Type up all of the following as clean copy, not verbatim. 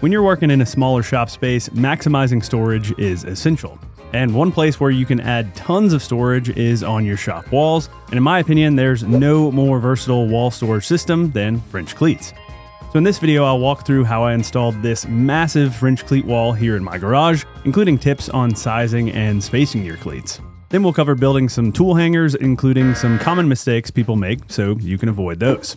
When you're working in a smaller shop space, maximizing storage is essential. And one place where you can add tons of storage is on your shop walls, and in my opinion, there's no more versatile wall storage system than French cleats. So in this video, I'll walk through how I installed this massive French cleat wall here in my garage, including tips on sizing and spacing your cleats. Then we'll cover building some tool hangers, including some common mistakes people make so you can avoid those.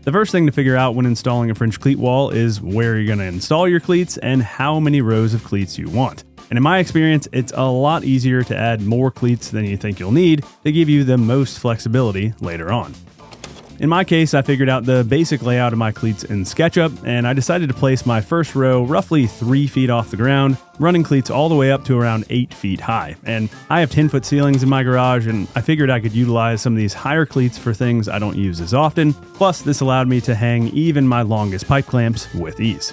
The first thing to figure out when installing a French cleat wall is where you're going to install your cleats and how many rows of cleats you want. And in my experience, it's a lot easier to add more cleats than you think you'll need to give you the most flexibility later on. In my case, I figured out the basic layout of my cleats in SketchUp, and I decided to place my first row roughly 3 feet off the ground, running cleats all the way up to around 8 feet high. And I have 10-foot ceilings in my garage, and I figured I could utilize some of these higher cleats for things I don't use as often. Plus, this allowed me to hang even my longest pipe clamps with ease.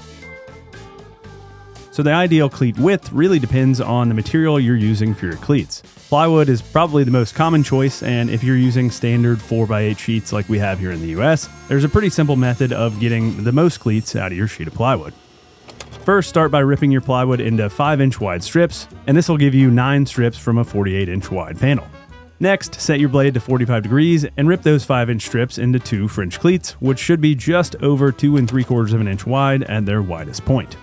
So the ideal cleat width really depends on the material you're using for your cleats. Plywood is probably the most common choice, and if you're using standard 4x8 sheets like we have here in the US, there's a pretty simple method of getting the most cleats out of your sheet of plywood. First, start by ripping your plywood into 5-inch wide strips, and this will give you 9 strips from a 48-inch wide panel. Next, set your blade to 45 degrees and rip those 5-inch strips into 2 French cleats, which should be just over 2 3/4 of an inch wide at their widest point.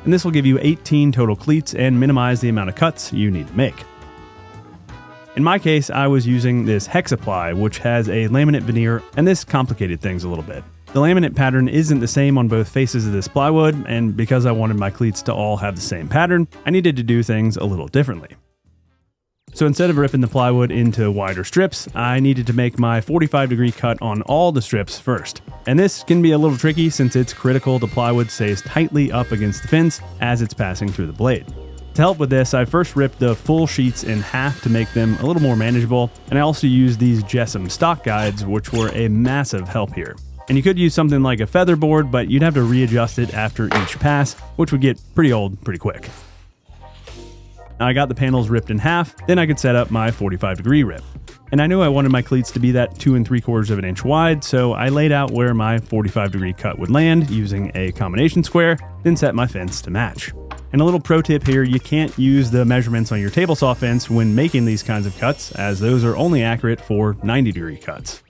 And this will give you 18 total cleats and minimize the amount of cuts you need to make. In my case, I was using this Hexaply, which has a laminate veneer, and this complicated things a little bit. The laminate pattern isn't the same on both faces of this plywood, and because I wanted my cleats to all have the same pattern, I needed to do things a little differently. So instead of ripping the plywood into wider strips, I needed to make my 45-degree cut on all the strips first. And this can be a little tricky since it's critical the plywood stays tightly up against the fence as it's passing through the blade. To help with this, I first ripped the full sheets in half to make them a little more manageable, and I also used these Jessam stock guides, which were a massive help here. And you could use something like a feather board, but you'd have to readjust it after each pass, which would get pretty old pretty quick. I got the panels ripped in half, then I could set up my 45-degree rip. And I knew I wanted my cleats to be that 2 3/4 of an inch wide, so I laid out where my 45-degree cut would land using a combination square, then set my fence to match. And a little pro tip here, you can't use the measurements on your table saw fence when making these kinds of cuts, as those are only accurate for 90-degree cuts.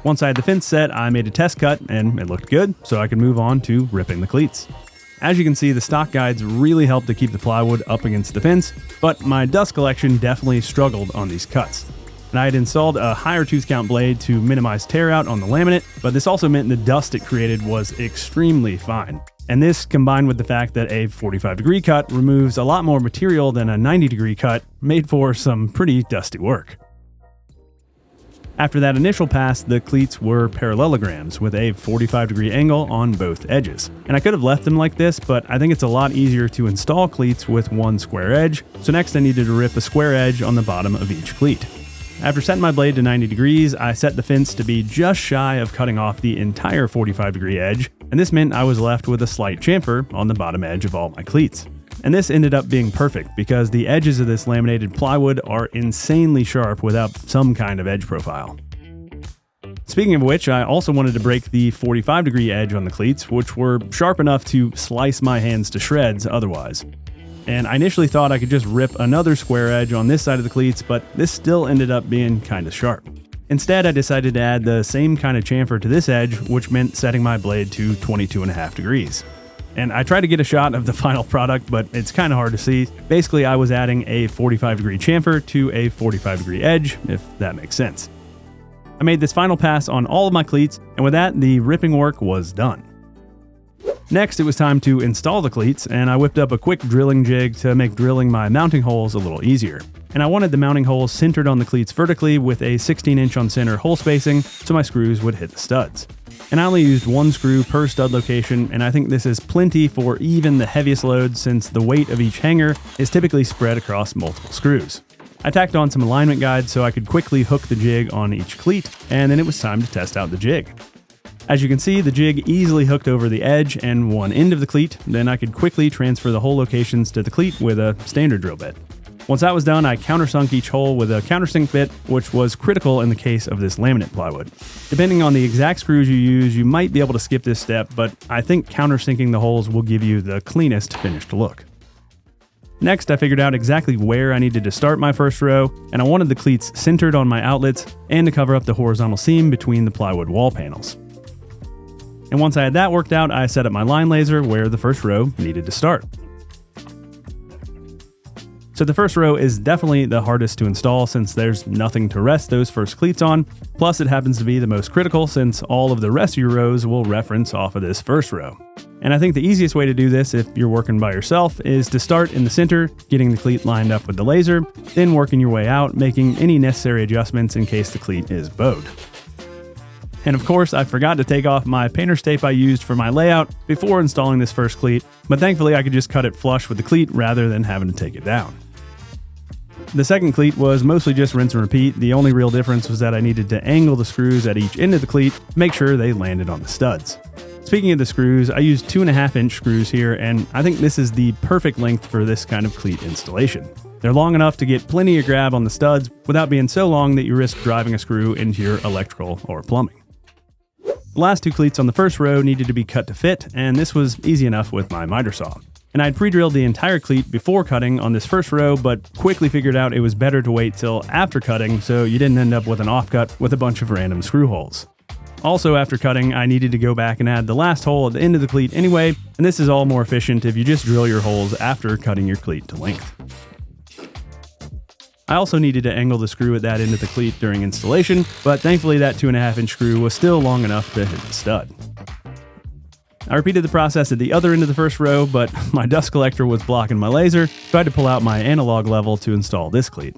Once I had the fence set, I made a test cut, and it looked good, so I could move on to ripping the cleats. As you can see, the stock guides really help to keep the plywood up against the fence, but my dust collection definitely struggled on these cuts. And I had installed a higher tooth count blade to minimize tear out on the laminate, but this also meant the dust it created was extremely fine. And this, combined with the fact that a 45-degree cut removes a lot more material than a 90-degree cut, made for some pretty dusty work. After that initial pass, the cleats were parallelograms with a 45-degree angle on both edges. And I could have left them like this, but I think it's a lot easier to install cleats with one square edge, so next I needed to rip a square edge on the bottom of each cleat. After setting my blade to 90 degrees, I set the fence to be just shy of cutting off the entire 45-degree edge, and this meant I was left with a slight chamfer on the bottom edge of all my cleats. And this ended up being perfect because the edges of this laminated plywood are insanely sharp without some kind of edge profile. Speaking of which, I also wanted to break the 45-degree edge on the cleats, which were sharp enough to slice my hands to shreds otherwise. And I initially thought I could just rip another square edge on this side of the cleats, but this still ended up being kinda sharp. Instead, I decided to add the same kind of chamfer to this edge, which meant setting my blade to 22.5 degrees. And I tried to get a shot of the final product, but it's kind of hard to see. Basically, I was adding a 45-degree chamfer to a 45-degree edge, if that makes sense. I made this final pass on all of my cleats, and with that, the ripping work was done. Next, it was time to install the cleats, and I whipped up a quick drilling jig to make drilling my mounting holes a little easier. And I wanted the mounting holes centered on the cleats vertically with a 16-inch on center hole spacing so my screws would hit the studs. And I only used 1 screw per stud location, and I think this is plenty for even the heaviest loads since the weight of each hanger is typically spread across multiple screws. I tacked on some alignment guides so I could quickly hook the jig on each cleat, and then it was time to test out the jig. As you can see, the jig easily hooked over the edge and one end of the cleat, then I could quickly transfer the hole locations to the cleat with a standard drill bit. Once that was done, I countersunk each hole with a countersink bit, which was critical in the case of this laminate plywood. Depending on the exact screws you use, you might be able to skip this step, but I think countersinking the holes will give you the cleanest finished look. Next, I figured out exactly where I needed to start my first row, and I wanted the cleats centered on my outlets and to cover up the horizontal seam between the plywood wall panels. And once I had that worked out, I set up my line laser where the first row needed to start. So the first row is definitely the hardest to install since there's nothing to rest those first cleats on, plus it happens to be the most critical since all of the rest of your rows will reference off of this first row. And I think the easiest way to do this if you're working by yourself is to start in the center, getting the cleat lined up with the laser, then working your way out, making any necessary adjustments in case the cleat is bowed. And of course, I forgot to take off my painter's tape I used for my layout before installing this first cleat, but thankfully I could just cut it flush with the cleat rather than having to take it down. The second cleat was mostly just rinse and repeat. The only real difference was that I needed to angle the screws at each end of the cleat to make sure they landed on the studs. Speaking of the screws, I used 2.5-inch screws here, and I think this is the perfect length for this kind of cleat installation. They're long enough to get plenty of grab on the studs without being so long that you risk driving a screw into your electrical or plumbing. The last two cleats on the first row needed to be cut to fit, and this was easy enough with my miter saw. And I'd pre-drilled the entire cleat before cutting on this first row, but quickly figured out it was better to wait till after cutting so you didn't end up with an offcut with a bunch of random screw holes. Also, after cutting, I needed to go back and add the last hole at the end of the cleat anyway, and this is all more efficient if you just drill your holes after cutting your cleat to length. I also needed to angle the screw at that end of the cleat during installation, but thankfully that 2.5-inch screw was still long enough to hit the stud. I repeated the process at the other end of the first row, but my dust collector was blocking my laser, so I had to pull out my analog level to install this cleat.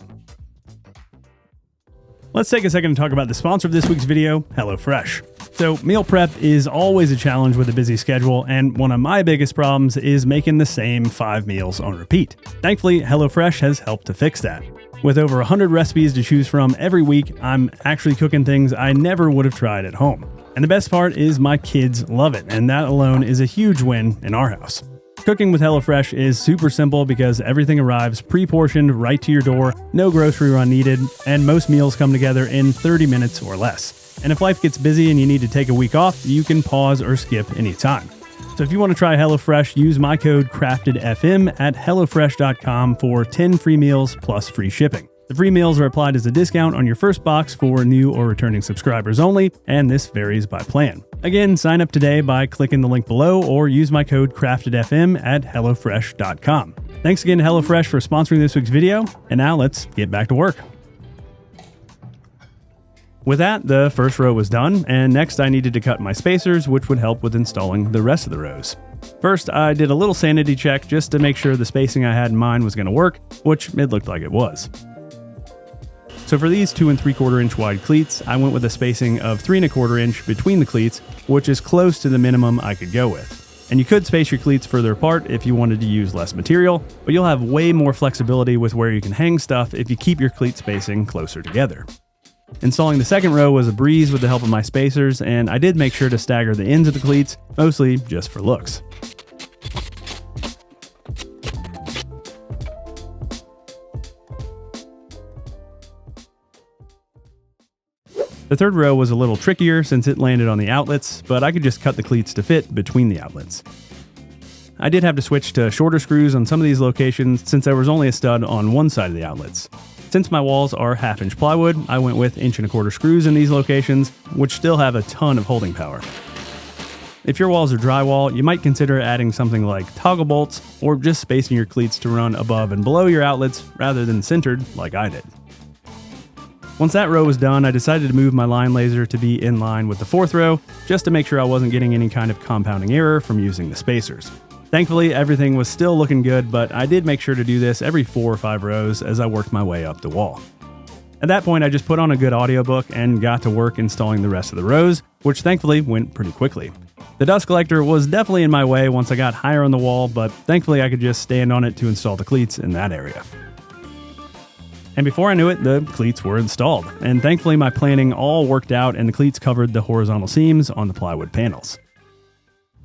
Let's take a second to talk about the sponsor of this week's video, HelloFresh. So meal prep is always a challenge with a busy schedule, and one of my biggest problems is making the same 5 meals on repeat. Thankfully, HelloFresh has helped to fix that. With over 100 recipes to choose from every week, I'm actually cooking things I never would have tried at home. And the best part is my kids love it, and that alone is a huge win in our house. Cooking with HelloFresh is super simple because everything arrives pre-portioned right to your door, no grocery run needed, and most meals come together in 30 minutes or less. And if life gets busy and you need to take a week off, you can pause or skip anytime. So if you want to try HelloFresh, use my code CRAFTEDFM at HelloFresh.com for 10 free meals plus free shipping. The free meals are applied as a discount on your first box for new or returning subscribers only, and this varies by plan. Again, sign up today by clicking the link below or use my code CRAFTEDFM at HelloFresh.com. Thanks again to HelloFresh for sponsoring this week's video, and now let's get back to work. With that, the first row was done, and next I needed to cut my spacers, which would help with installing the rest of the rows. First, I did a little sanity check just to make sure the spacing I had in mind was going to work, which it looked like it was. So for these 2 3/4 inch wide cleats, I went with a spacing of 3 1/4 inch between the cleats, which is close to the minimum I could go with. And you could space your cleats further apart if you wanted to use less material, but you'll have way more flexibility with where you can hang stuff if you keep your cleat spacing closer together. Installing the second row was a breeze with the help of my spacers, and I did make sure to stagger the ends of the cleats, mostly just for looks. The third row was a little trickier since it landed on the outlets, but I could just cut the cleats to fit between the outlets. I did have to switch to shorter screws on some of these locations since there was only a stud on one side of the outlets. Since my walls are 1/2-inch plywood, I went with 1 1/4 screws in these locations, which still have a ton of holding power. If your walls are drywall, you might consider adding something like toggle bolts or just spacing your cleats to run above and below your outlets rather than centered like I did. Once that row was done, I decided to move my line laser to be in line with the fourth row, just to make sure I wasn't getting any kind of compounding error from using the spacers. Thankfully, everything was still looking good, but I did make sure to do this every 4 or 5 rows as I worked my way up the wall. At that point, I just put on a good audiobook and got to work installing the rest of the rows, which thankfully went pretty quickly. The dust collector was definitely in my way once I got higher on the wall, but thankfully I could just stand on it to install the cleats in that area. And before I knew it, the cleats were installed, and thankfully my planning all worked out and the cleats covered the horizontal seams on the plywood panels.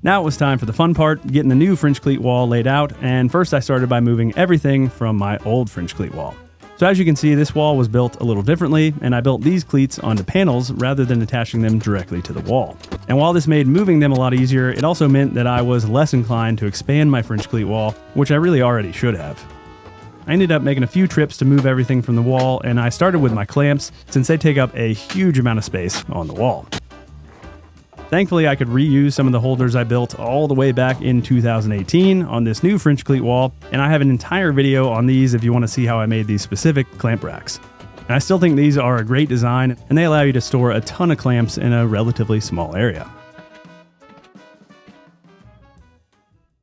Now it was time for the fun part, getting the new French cleat wall laid out, and first I started by moving everything from my old French cleat wall. So as you can see, this wall was built a little differently, and I built these cleats onto panels rather than attaching them directly to the wall. And while this made moving them a lot easier, it also meant that I was less inclined to expand my French cleat wall, which I really already should have. I ended up making a few trips to move everything from the wall, and I started with my clamps since they take up a huge amount of space on the wall. Thankfully, I could reuse some of the holders I built all the way back in 2018 on this new French cleat wall, and I have an entire video on these if you want to see how I made these specific clamp racks. And I still think these are a great design, and they allow you to store a ton of clamps in a relatively small area.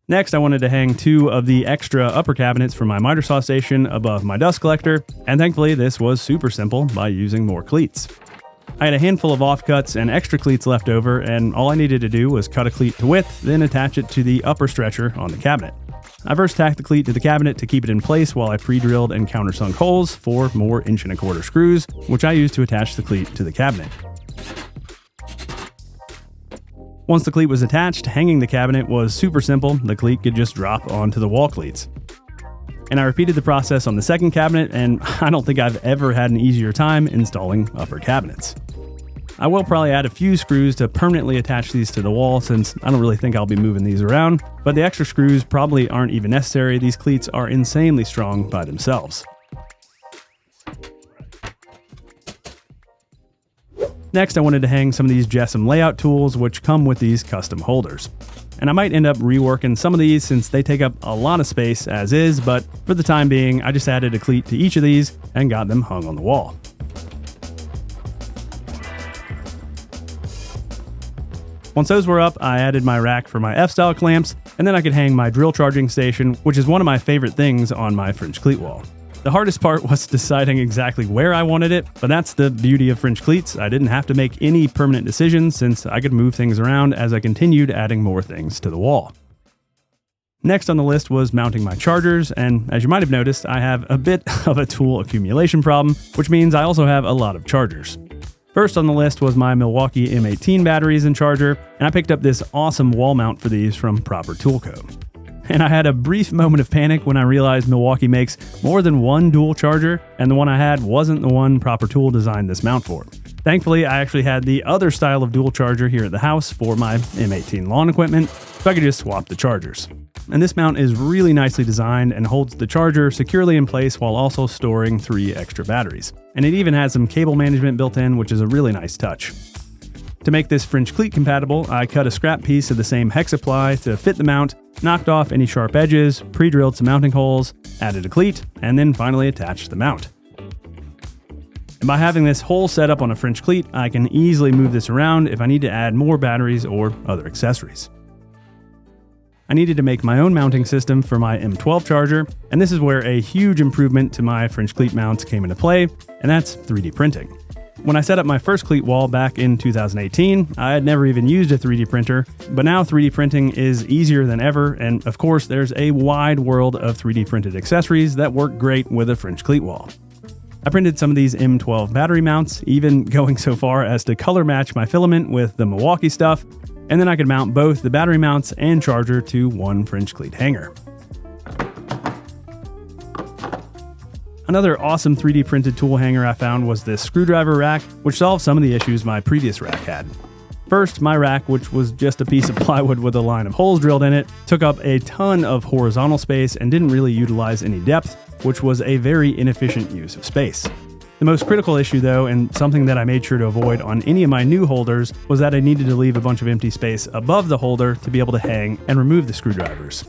Next, I wanted to hang 2 of the extra upper cabinets from my miter saw station above my dust collector, and thankfully this was super simple by using more cleats. I had a handful of offcuts and extra cleats left over, and all I needed to do was cut a cleat to width, then attach it to the upper stretcher on the cabinet. I first tacked the cleat to the cabinet to keep it in place while I pre-drilled and countersunk holes for more 1.25" screws, which I used to attach the cleat to the cabinet. Once the cleat was attached, hanging the cabinet was super simple. The cleat could just drop onto the wall cleats. And I repeated the process on the second cabinet, and I don't think I've ever had an easier time installing upper cabinets. I will probably add a few screws to permanently attach these to the wall since I don't really think I'll be moving these around, but the extra screws probably aren't even necessary. These cleats are insanely strong by themselves. Next, I wanted to hang some of these JESSM layout tools which come with these custom holders. And I might end up reworking some of these since they take up a lot of space as is, but for the time being, I just added a cleat to each of these and got them hung on the wall. Once those were up, I added my rack for my F-style clamps, and then I could hang my drill charging station, which is one of my favorite things on my French cleat wall. The hardest part was deciding exactly where I wanted it, but that's the beauty of French cleats. I didn't have to make any permanent decisions since I could move things around as I continued adding more things to the wall. Next on the list was mounting my chargers, and as you might have noticed, I have a bit of a tool accumulation problem, which means I also have a lot of chargers. First on the list was my Milwaukee M18 batteries and charger, and I picked up this awesome wall mount for these from Proper Tool Co. And I had a brief moment of panic when I realized Milwaukee makes more than one dual charger, and the one I had wasn't the one Proper Tool designed this mount for. Thankfully, I actually had the other style of dual charger here at the house for my M18 lawn equipment, so I could just swap the chargers. And this mount is really nicely designed and holds the charger securely in place while also storing 3 extra batteries. And it even has some cable management built in, which is a really nice touch. To make this French cleat compatible, I cut a scrap piece of the same hex ply to fit the mount, knocked off any sharp edges, pre-drilled some mounting holes, added a cleat, and then finally attached the mount. And by having this whole setup on a French cleat, I can easily move this around if I need to add more batteries or other accessories. I needed to make my own mounting system for my M12 charger, and this is where a huge improvement to my French cleat mounts came into play, and that's 3D printing. When I set up my first cleat wall back in 2018, I had never even used a 3D printer, but now 3D printing is easier than ever, and of course there's a wide world of 3D printed accessories that work great with a French cleat wall. I printed some of these M12 battery mounts, even going so far as to color match my filament with the Milwaukee stuff, and then I could mount both the battery mounts and charger to one French cleat hanger. Another awesome 3D printed tool hanger I found was this screwdriver rack, which solved some of the issues my previous rack had. First, my rack, which was just a piece of plywood with a line of holes drilled in it, took up a ton of horizontal space and didn't really utilize any depth, which was a very inefficient use of space. The most critical issue though, and something that I made sure to avoid on any of my new holders, was that I needed to leave a bunch of empty space above the holder to be able to hang and remove the screwdrivers.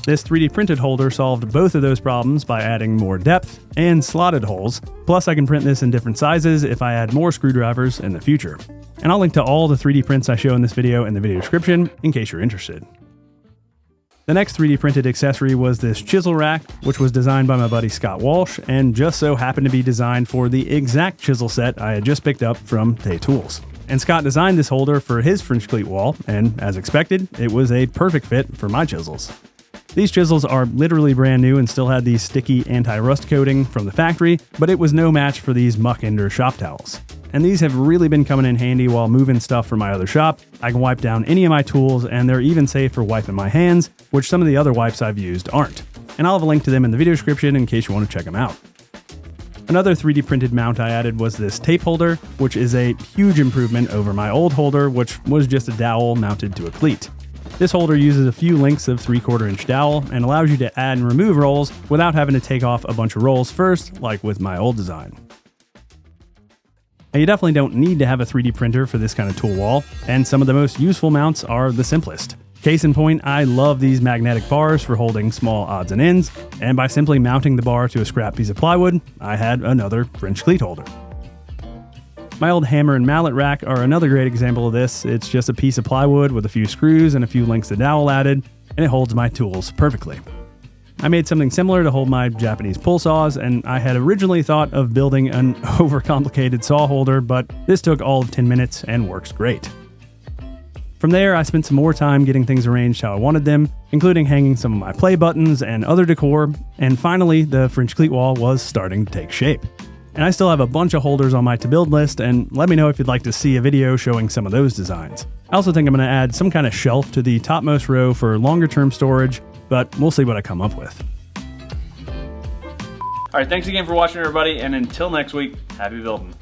This 3D printed holder solved both of those problems by adding more depth and slotted holes, plus I can print this in different sizes if I add more screwdrivers in the future. And I'll link to all the 3D prints I show in this video in the video description in case you're interested. The next 3D printed accessory was this chisel rack, which was designed by my buddy Scott Walsh and just so happened to be designed for the exact chisel set I had just picked up from Day Tools. And Scott designed this holder for his French cleat wall, and as expected, it was a perfect fit for my chisels. These chisels are literally brand new and still had the sticky anti-rust coating from the factory, but it was no match for these Muck Ender shop towels. and these have really been coming in handy while moving stuff from my other shop. I can wipe down any of my tools, and they're even safe for wiping my hands, which some of the other wipes I've used aren't. And I'll have a link to them in the video description in case you want to check them out. Another 3D printed mount I added was this tape holder, which is a huge improvement over my old holder, which was just a dowel mounted to a cleat. This holder uses a few lengths of 3/4 inch dowel and allows you to add and remove rolls without having to take off a bunch of rolls first, like with my old design. Now, you definitely don't need to have a 3D printer for this kind of tool wall, and some of the most useful mounts are the simplest. Case in point, I love these magnetic bars for holding small odds and ends, and by simply mounting the bar to a scrap piece of plywood, I had another French cleat holder. My old hammer and mallet rack are another great example of this. It's just a piece of plywood with a few screws and a few lengths of dowel added, and it holds my tools perfectly. I made something similar to hold my Japanese pull saws, and I had originally thought of building an overcomplicated saw holder, but this took all of 10 minutes and works great. From there, I spent some more time getting things arranged how I wanted them, including hanging some of my play buttons and other decor, and finally, the French cleat wall was starting to take shape. And I still have a bunch of holders on my to-build list, and let me know if you'd like to see a video showing some of those designs. I also think I'm going to add some kind of shelf to the topmost row for longer-term storage, but we'll see what I come up with. All right, thanks again for watching, everybody, and until next week, happy building.